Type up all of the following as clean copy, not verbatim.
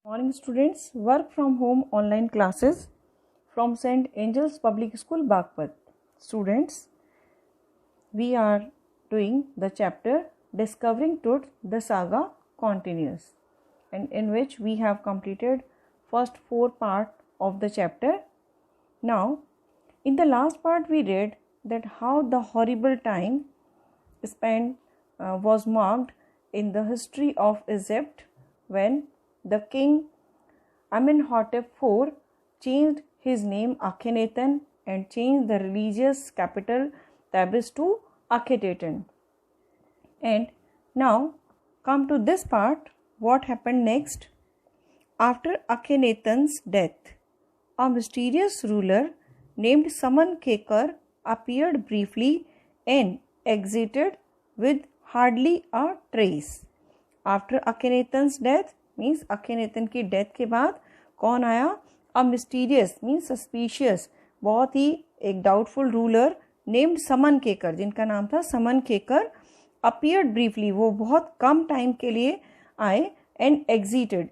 Morning students, work from home online classes from St. Angel's Public School, Bagpat. Students, we are doing the chapter Discovering Truth, the Saga continues, and in which we have completed first 4 parts of the chapter. Now, in the last part we read that how the horrible time spent was marked in the history of Egypt when the king Amenhotep IV changed his name Akhenaten and changed the religious capital Thebes to Akhetaten. And now come to this part, what happened next? After Akhenaten's death, a mysterious ruler named Saman-Khekar appeared briefly and exited with hardly a trace. After Akhenaten's death means Akhenaten की death के बाद कौन आया? अ mysterious means suspicious, बहुत ही एक doubtful ruler named समन केकर, जिनका नाम था समन केकर, अपीयर्ड ब्रीफली, वो बहुत कम टाइम के लिए आए, एंड एग्जिटेड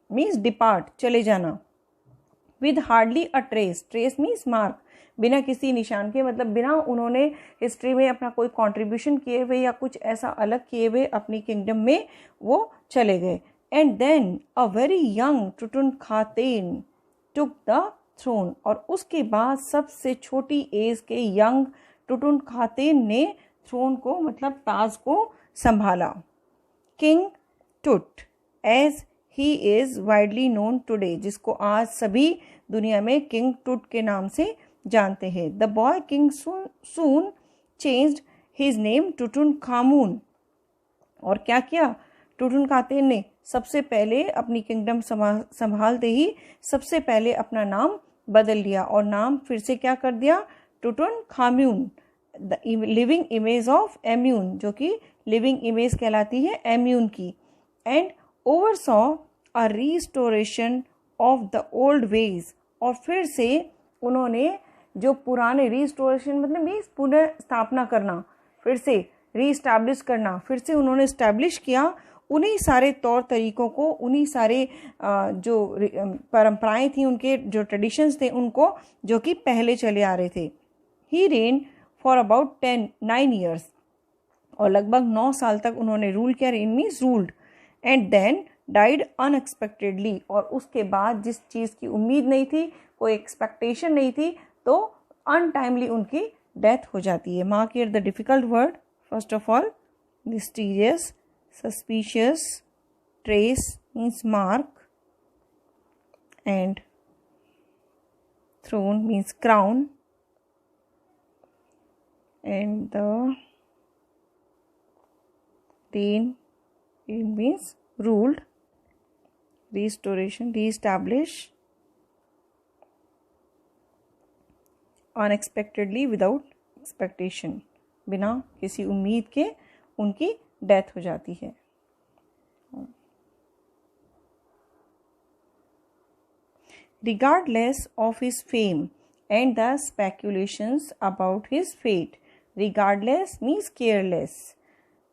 मीन्स डिपार्ट, चले जाना, with hardly a trace means mark, बिना किसी निशान के, मतलब बिना उन्होंने हिस्ट्री में अपना कोई कंट्रीब्यूशन किए हुए या कुछ ऐसा अलग किए हुए अपनी किंगडम में वो चले गए. And then a very young Tutankhaten took the throne, और उसके बाद सबसे छोटी एज के यंग टुटुनखातेन ने थ्रोन को मतलब ताज को संभाला. King Tut as he is widely known today, जिसको आज सभी दुनिया में किंग टुट के नाम से जानते हैं. The boy king soon changed his name Tutankhamun, और क्या किया टुटुनखातेन ने? सबसे पहले अपनी किंगडम संभालते ही सबसे पहले अपना नाम बदल लिया, और नाम फिर से क्या कर दिया? Tutankhamun, the living image of Amun, जो कि लिविंग इमेज कहलाती है एम्यून की. And oversaw a restoration of the old ways, और फिर से उन्होंने जो पुराने, रिस्टोरेशन मतलब मीन्स पुनः स्थापना करना, फिर से रीस्टैब्लिश करना, फिर से उन्होंने इस्टेब्लिश किया उन्हीं सारे तौर तरीकों को, उन्हीं सारे जो परंपराएं थी, उनके जो ट्रेडिशंस थे उनको, जो कि पहले चले आ रहे थे. ही रेन फॉर अबाउट 9 years, और लगभग 9 साल तक उन्होंने रूल किया. Reign means ruled. And then died unexpectedly, और उसके बाद जिस चीज़ की उम्मीद नहीं थी, कोई एक्सपेक्टेशन नहीं थी, तो अनटाइमली उनकी डेथ हो जाती है. Mark here the difficult word. First of all mysterious, suspicious, trace means mark, and throne means crown, and the reign means ruled, restoration, re-establish, unexpectedly, without expectation, बिना किसी उम्मीद के उनकी डेथ हो जाती है. Regardless of his fame and the speculations about his fate, regardless means careless,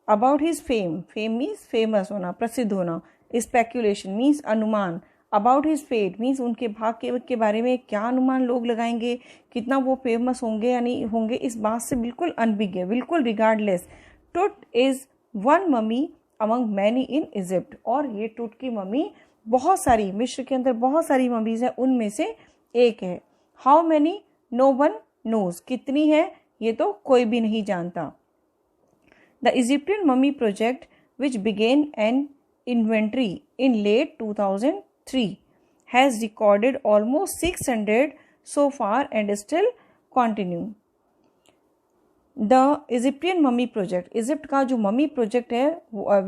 about his fame means famous होना, प्रसिद्ध होना, speculation means अनुमान, about his fate means उनके भाग्य के बारे में क्या अनुमान लोग लगाएंगे, कितना वो फेमस होंगे या नहीं होंगे, इस बात से बिल्कुल अनभिज्ञ, बिल्कुल रिगार्डलेस. टुट is one mummy among many in Egypt, और ये टुट की मम्मी बहुत सारी, मिस्र के अंदर बहुत सारी मम्मीज हैं, उनमें से एक है. How many? No one knows, कितनी है ये तो कोई भी नहीं जानता. The Egyptian mummy project, which began an inventory in late 2003, has recorded almost 600 so far and still continuing. The Egyptian mummy project, Egypt का जो मम्मी प्रोजेक्ट है,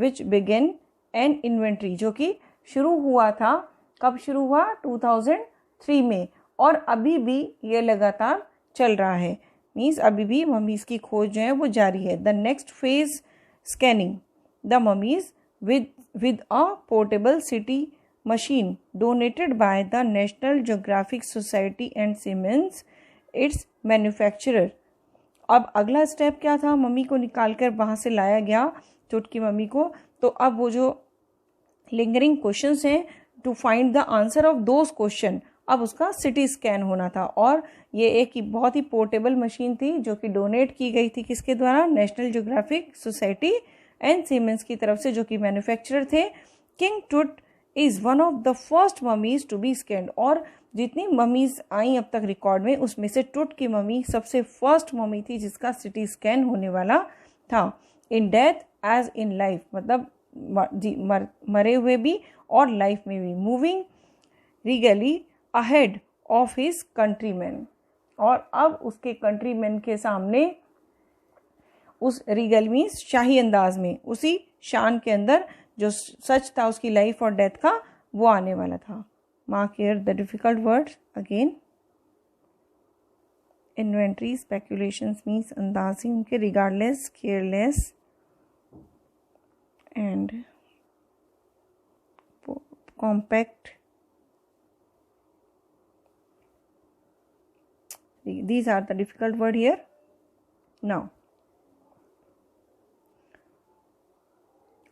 which began an inventory, जो कि शुरू हुआ था, कब शुरू हुआ? 2003 में, और अभी भी ये लगातार चल रहा है. मीन्स अभी भी मम्मीज की खोज जो है वो जारी है. The next phase scanning the mummies with a portable city machine donated by the national Geographic Society and siemens it's manufacturer. अब अगला स्टेप क्या था? मम्मी को निकाल कर वहाँ से लाया गया, टुट की मम्मी को, तो अब वो जो लिंगरिंग क्वेश्चंस हैं to find the answer of those question. अब उसका सिटी स्कैन होना था, और ये एक बहुत ही पोर्टेबल मशीन थी जो कि डोनेट की गई थी किसके द्वारा, National Geographic Society and Siemens की तरफ से, जो कि मैन्युफैक्चरर थे। King Tut is one of the first mummies to be scanned, और जितनी ममीज आई अब तक रिकॉर्ड में उसमें से टूट की ममी सबसे फर्स्ट ममी थी जिसका सिटी स्कैन होने वाला था। In death as in life, मतलब मरे हुए भी और लाइफ में भी। Moving regally ahead of his countrymen, और अब उसके कंट्रीमैन के सामने उस रीगल मीन्स शाही अंदाज में, उसी शान के अंदर जो सच था उसकी लाइफ और डेथ का, वो आने वाला था। Mark here the difficult words again. Inventory, speculations means अंदाजी उनके, regardless, careless and compact. These are the difficult word here. Now,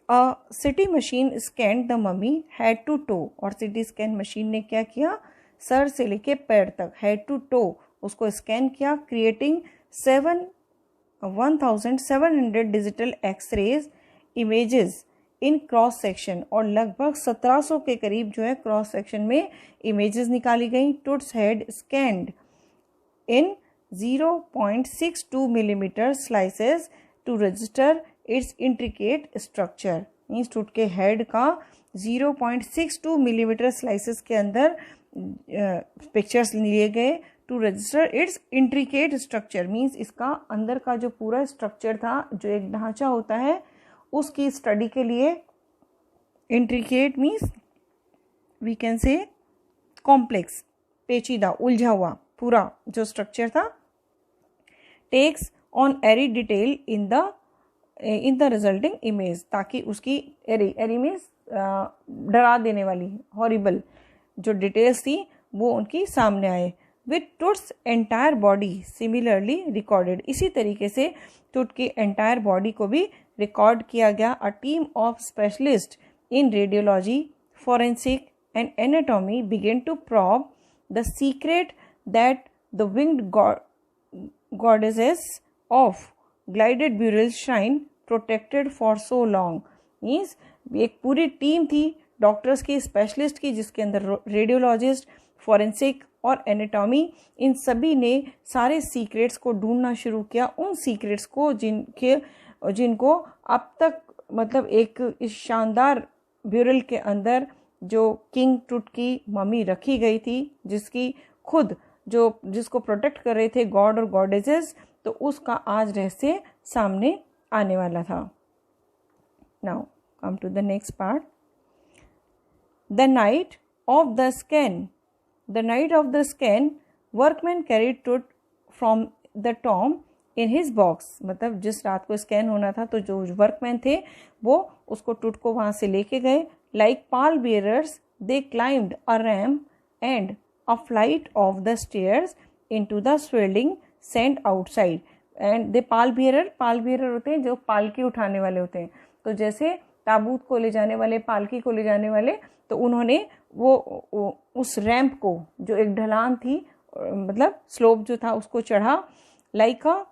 a CT machine scanned the mummy head to toe, और CT scan machine ने क्या किया, sir से लेके पैर तक, head to toe उसको स्कैन किया, creating 1700 digital X-rays images in cross section, और लगभग 1700 के करीब जो है क्रॉस सेक्शन में इमेजेस निकाली गई। Toots head scanned in 0.62 millimeter slices to register its intricate structure। Means टूट के हेड का 0.62 मिलीमीटर स्लाइसेस के अंदर पिक्चर्स लिए गए, to register its intricate structure. Means इसका अंदर का जो पूरा स्ट्रक्चर था, जो एक ढांचा होता है, उसकी स्टडी के लिए। Intricate means we can say complex, पेचीदा, उलझा हुआ पूरा जो स्ट्रक्चर था। Takes on eerie detail in the resulting image, ताकि उसकी एरी मीन्स डरा देने वाली, हॉरिबल जो डिटेल्स थी वो उनकी सामने आए। With Toots entire body similarly recorded, इसी तरीके से टूट की एंटायर बॉडी को भी रिकॉर्ड किया गया। A team of specialist in radiology, forensic and anatomy began to probe the secret that the winged goddesses of glided burial shrine protected for so long। Means एक पूरी टीम थी doctors की, specialist की, जिसके अंदर radiologist, forensic और anatomy, इन सभी ने सारे सीक्रेट्स को ढूंढना शुरू किया। उन सीक्रेट्स को जिनको अब तक, मतलब एक इस शानदार ब्यूरल के अंदर जो किंग टूट की ममी रखी गई थी, जिसकी खुद जिसको प्रोटेक्ट कर रहे थे गॉड और गॉडेजेस, तो उसका आज रहस्य सामने आने वाला था। Now come to the next part. The night of the scan, the night of the scan workmen carried Tut from the tomb in his box. मतलब जिस रात को स्कैन होना था, तो जो वर्कमैन थे वो उसको टूट को वहां से लेके गए। Like Pal bearers they climbed a ramp and a flight of the stairs into the swelling sand outside and the pall bearer होते हैं जो पालकी उठाने वाले होते हैं। तो जैसे ताबूत को ले जाने वाले, पालकी को ले जाने वाले, तो उन्होंने वो उस रैंप को, जो एक ढलान थी, मतलब स्लोप जो था, उसको चढ़ा। Like a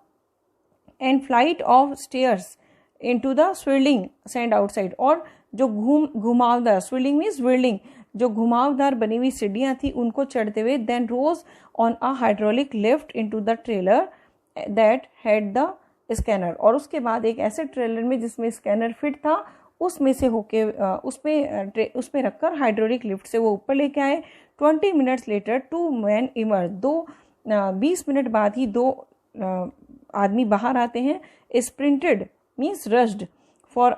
and flight of stairs into the swirling sand outside, और जो घुमावदार, स्विलिंग मीन्स व्हिर्लिंग, जो घुमावदार बनी हुई सीढ़ियां थी उनको चढ़ते हुए। Then rose on a hydraulic lift into the trailer that had the scanner, और उसके बाद एक ऐसे ट्रेलर में जिसमें स्कैनर फिट था, उसमें से होके उसमें रखकर हाइड्रोलिक लिफ्ट से वो ऊपर लेके आए। 20 minutes later 2 men emerge, 20 minute बाद ही 2 आदमी बाहर आते हैं। Sprinted means rushed for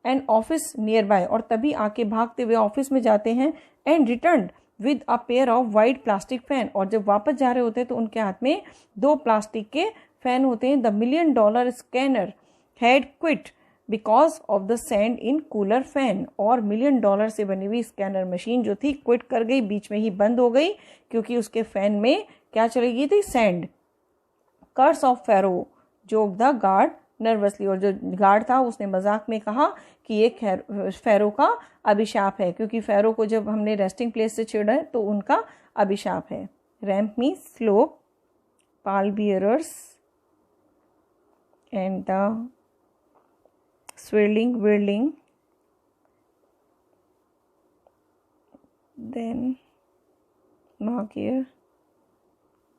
an office nearby, और तभी आके भागते हुए ऑफिस में जाते हैं। And return with a pair of white plastic fan, और जब वापस जा रहे होते हैं तो उनके हाथ में 2 प्लास्टिक के फैन होते हैं। The $1 million scanner had quit because of the sand in cooler fan, और $1 million से बनी हुई स्कैनर मशीन जो थी क्विट कर गई, बीच में ही बंद हो गई, क्योंकि उसके फैन में क्या चली गई थी, sand. Curse of pharaoh joked the guard nervously, और जो गार्ड था उसने मजाक में कहा कि ये फ़ैरो का अभिशाप है, क्योंकि फ़ैरो को जब हमने रेस्टिंग प्लेस से छेड़ा है तो उनका अभिशाप है। Ramp means slope, Pal bearers and the swirling whirling, then mark here.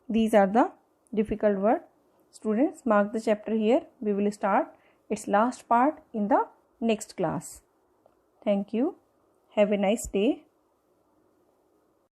These are the difficult words. Students, mark the chapter here. We will start its last part in the next class. Thank you. Have a nice day.